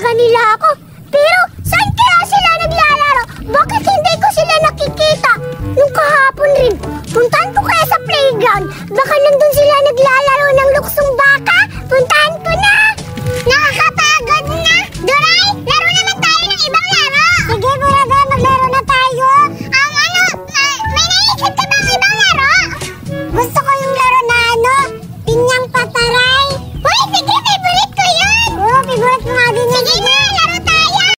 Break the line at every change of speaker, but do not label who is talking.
talaga nila ako. Pero saan kaya sila naglalaro? Bakit hindi ko sila nakikita? Nung kahapon rin, puntahan ko kaya sa playground. Baka nandun sila naglalaro ng luksong baka. Puntahan ko na!